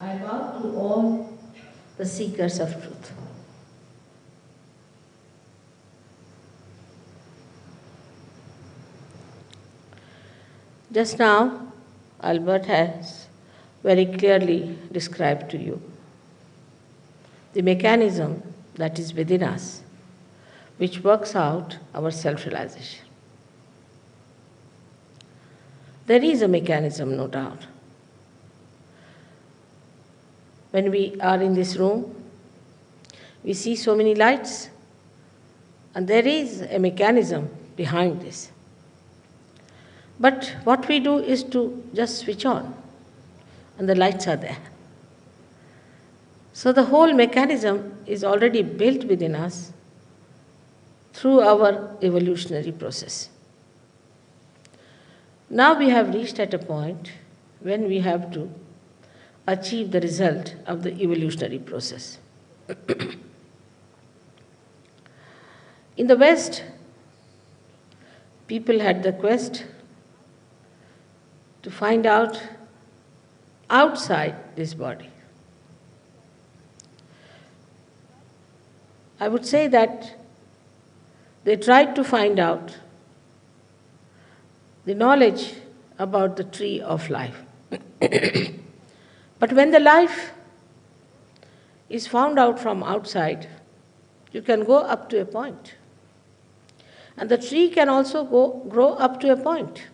I bow to all the seekers of truth. Just now, Albert has very clearly described to you the mechanism that is within us, which works out our self-realization. There is a mechanism, no doubt. When we are in this room, we see so many lights, and there is a mechanism behind this. But what we do is to just switch on, and the lights are there. So the whole mechanism is already built within us through our evolutionary process. Now we have reached at a point when we have to achieve the result of the evolutionary process. In the West, people had the quest to find out outside this body. I would say that they tried to find out the knowledge about the tree of life. But when the life is found out from outside, you can go up to a point. And the tree can also grow up to a point.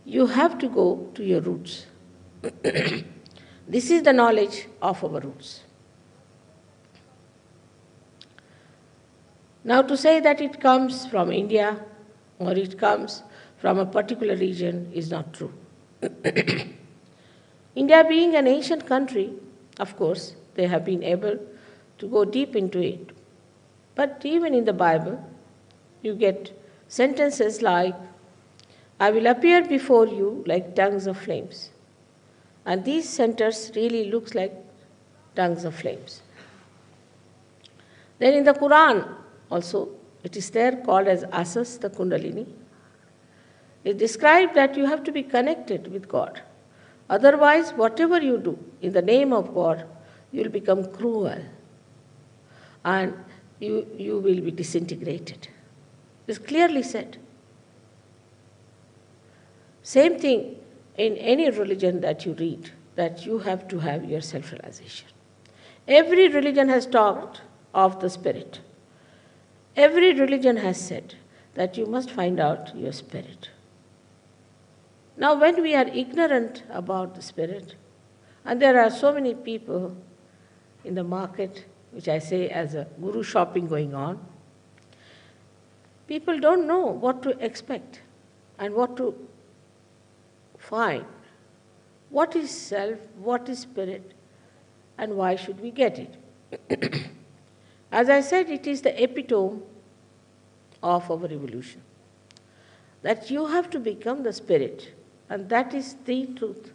You have to go to your roots. This is the knowledge of our roots. Now, to say that it comes from India or it comes from a particular region is not true. India being an ancient country, of course, they have been able to go deep into it. But even in the Bible, you get sentences like, I will appear before you like tongues of flames. And these sentences really looks like tongues of flames. Then in the Quran also, it is there called as Asas, the Kundalini. It describes that you have to be connected with God. Otherwise, whatever you do in the name of God, you will become cruel and you will be disintegrated. It's clearly said. Same thing in any religion that you read, that you have to have your self-realization. Every religion has talked of the spirit. Every religion has said that you must find out your spirit. Now, when we are ignorant about the spirit, and there are so many people in the market, which I say as a guru shopping going on, people don't know what to expect and what to find. What is self, what is spirit, and why should we get it? As I said, it is the epitome of our evolution. That you have to become the spirit, and that is the truth,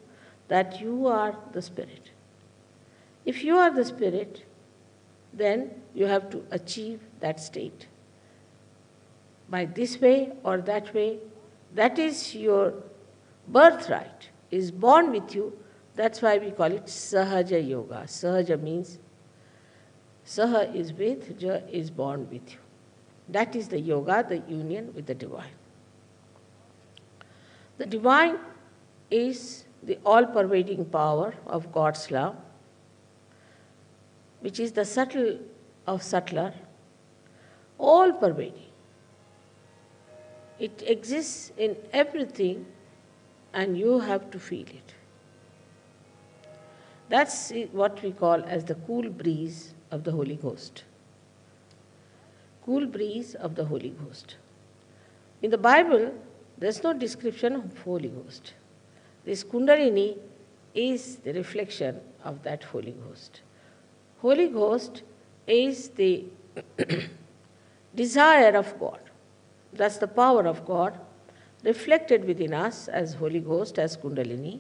that you are the spirit. If you are the spirit, then you have to achieve that state. By this way or that way, that is your birthright, is born with you. That's why we call it Sahaja Yoga. Sahaja means Saha is with, Ja is born with you. That is the yoga, the union with the divine. The divine is the all-pervading power of God's love, which is the subtle of subtler, all-pervading. It exists in everything, and you have to feel it. That's what we call as the cool breeze of the Holy Ghost. Cool breeze of the Holy Ghost. In the Bible, there's no description of Holy Ghost. This Kundalini is the reflection of that Holy Ghost. Holy Ghost is the desire of God. That's the power of God reflected within us as Holy Ghost, as Kundalini,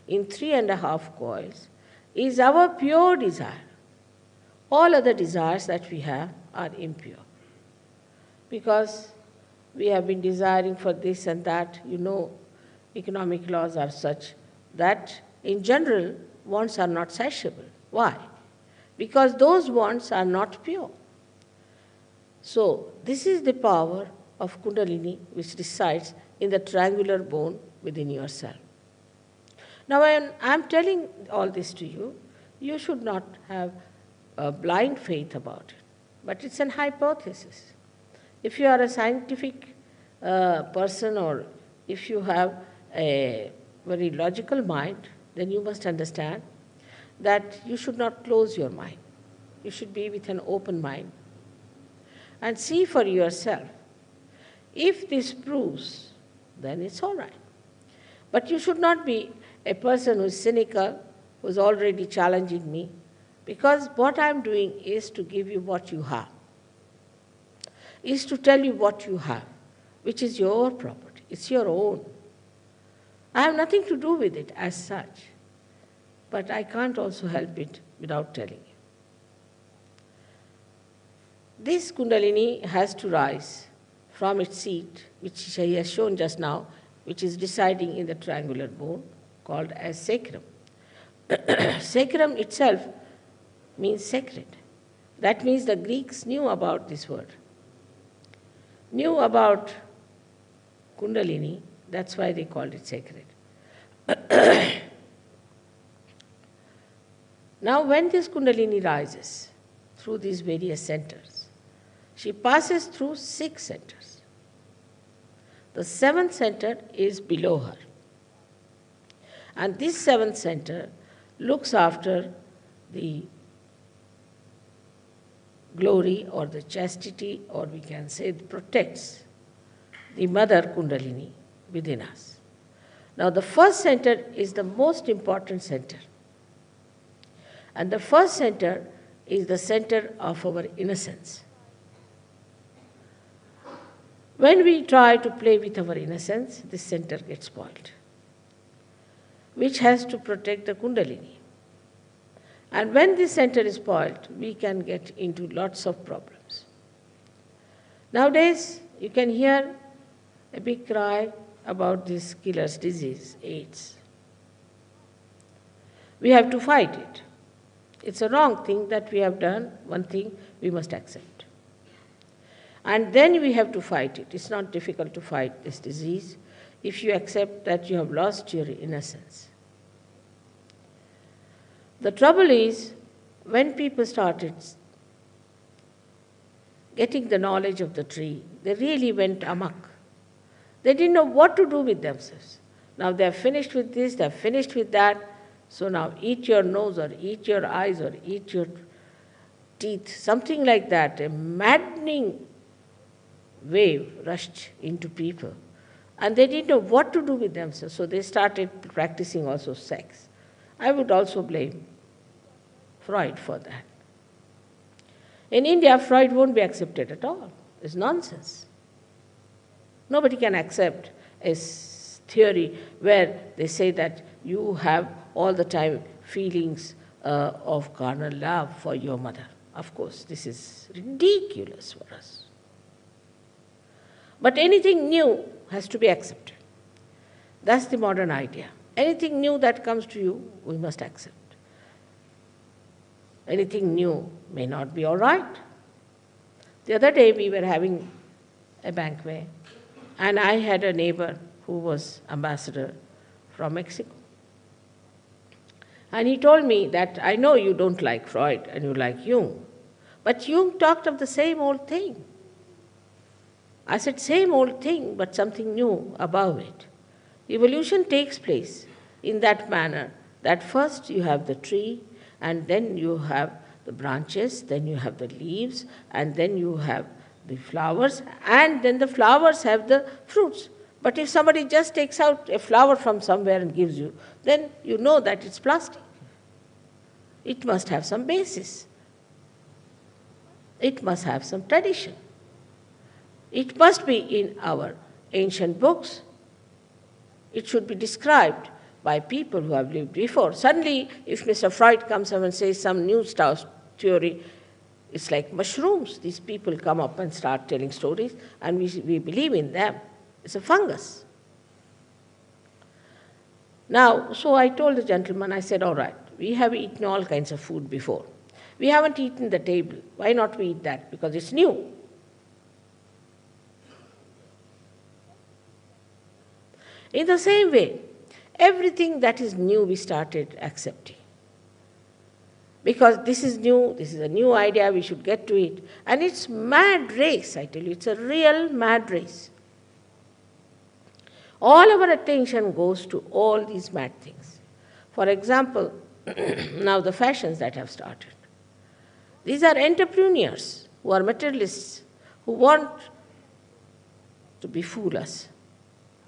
in 3.5 coils, is our pure desire. All other desires that we have are impure. Because we have been desiring for this and that, economic laws are such that in general, wants are not satiable. Why? Because those wants are not pure. So, this is the power of Kundalini which resides in the triangular bone within yourself. Now, when I am telling all this to you, you should not have a blind faith about it, but it's an hypothesis. If you are a scientific person, or if you have a very logical mind, then you must understand that you should not close your mind. You should be with an open mind and see for yourself. If this proves, then it's all right. But you should not be a person who is cynical, who is already challenging me, because what I am doing is to give you what you have, is to tell you what you have, which is your property. It's your own. I have nothing to do with it as such, but I can't also help it without telling you. This Kundalini has to rise from its seat, which he has shown just now, which is residing in the triangular bone, called as sacrum. Sacrum itself means sacred. That means the Greeks knew about this word, knew about Kundalini, that's why they called it sacred. Now, when this Kundalini rises through these various centers, she passes through 6 centers. The 7th center is below her. And this 7th center looks after the glory or the chastity, or we can say protects the mother Kundalini within us. Now, the first center is the most important center. And the first center is the center of our innocence. When we try to play with our innocence, this center gets spoiled, which has to protect the Kundalini. And when this center is spoiled, we can get into lots of problems. Nowadays, you can hear a big cry about this killer's disease, AIDS. We have to fight it. It's a wrong thing that we have done. One thing we must accept. And then we have to fight it. It's not difficult to fight this disease if you accept that you have lost your innocence. The trouble is, when people started getting the knowledge of the tree, they really went amok. They didn't know what to do with themselves. Now they are finished with this, they are finished with that, so now eat your nose or eat your eyes or eat your teeth, something like that. A maddening wave rushed into people. And they didn't know what to do with themselves, so they started practicing also sex. I would also blame Freud for that. In India, Freud won't be accepted at all. It's nonsense. Nobody can accept a theory where they say that you have all the time feelings of carnal love for your mother. Of course, this is ridiculous for us. But anything new has to be accepted. That's the modern idea. Anything new that comes to you, we must accept. Anything new may not be all right. The other day we were having a banquet, and I had a neighbor who was ambassador from Mexico. And he told me that, I know you don't like Freud and you like Jung, but Jung talked of the same old thing. I said, same old thing, but something new above it. Evolution takes place in that manner, that first you have the tree, and then you have the branches, then you have the leaves, and then you have the flowers, and then the flowers have the fruits. But if somebody just takes out a flower from somewhere and gives you, then you know that it's plastic. It must have some basis. It must have some tradition. It must be in our ancient books. It should be described by people who have lived before. Suddenly, if Mr. Freud comes up and says some new theory, it's like mushrooms. These people come up and start telling stories, and we believe in them. It's a fungus. Now, so I told the gentleman, I said, all right, we have eaten all kinds of food before. We haven't eaten the table. Why not we eat that? Because it's new. In the same way, everything that is new we started accepting. Because this is new, this is a new idea, we should get to it. And it's mad race, I tell you, it's a real mad race. All our attention goes to all these mad things. For example, now the fashions that have started. These are entrepreneurs who are materialists, who want to befool us.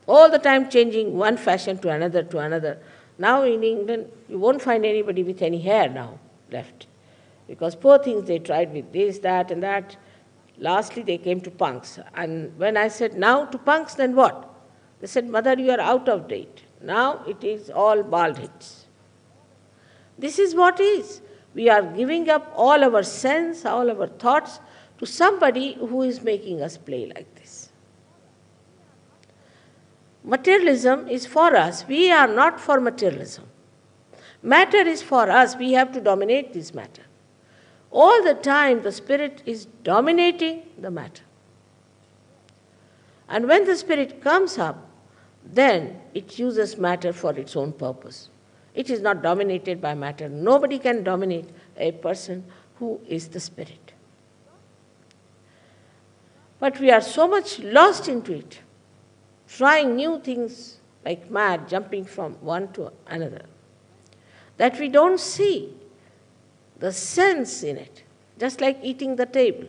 All the time changing one fashion to another to another. Now in England, you won't find anybody with any hair now left. Because poor things, they tried with this, that, and that. Lastly, they came to punks. And when I said, now to punks, then what? They said, Mother, you are out of date. Now it is all bald heads. This is what is. We are giving up all our sense, all our thoughts to somebody who is making us play like this. Materialism is for us. We are not for materialism. Matter is for us. We have to dominate this matter. All the time, the spirit is dominating the matter. And when the spirit comes up, then it uses matter for its own purpose. It is not dominated by matter. Nobody can dominate a person who is the spirit. But we are so much lost into it, trying new things like mad, jumping from one to another, that we don't see the sense in it, just like eating the table.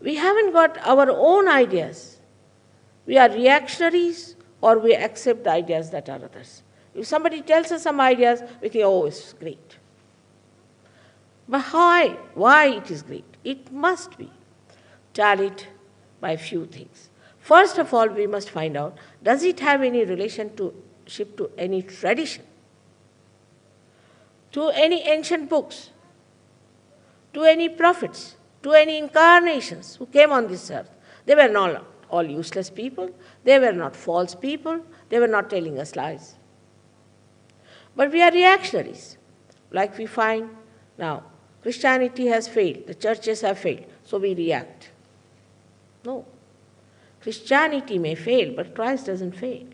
We haven't got our own ideas. We are reactionaries, or we accept the ideas that are others. If somebody tells us some ideas, we think, oh, it's great. But why it is great? It must be tallied by a few things. First of all, we must find out, does it have any relationship to any tradition, to any ancient books, to any prophets, to any incarnations who came on this earth? They were not all useless people. They were not false people. They were not telling us lies. But we are reactionaries, like we find now. Christianity has failed. The churches have failed. So we react. No. Christianity may fail, but Christ doesn't fail.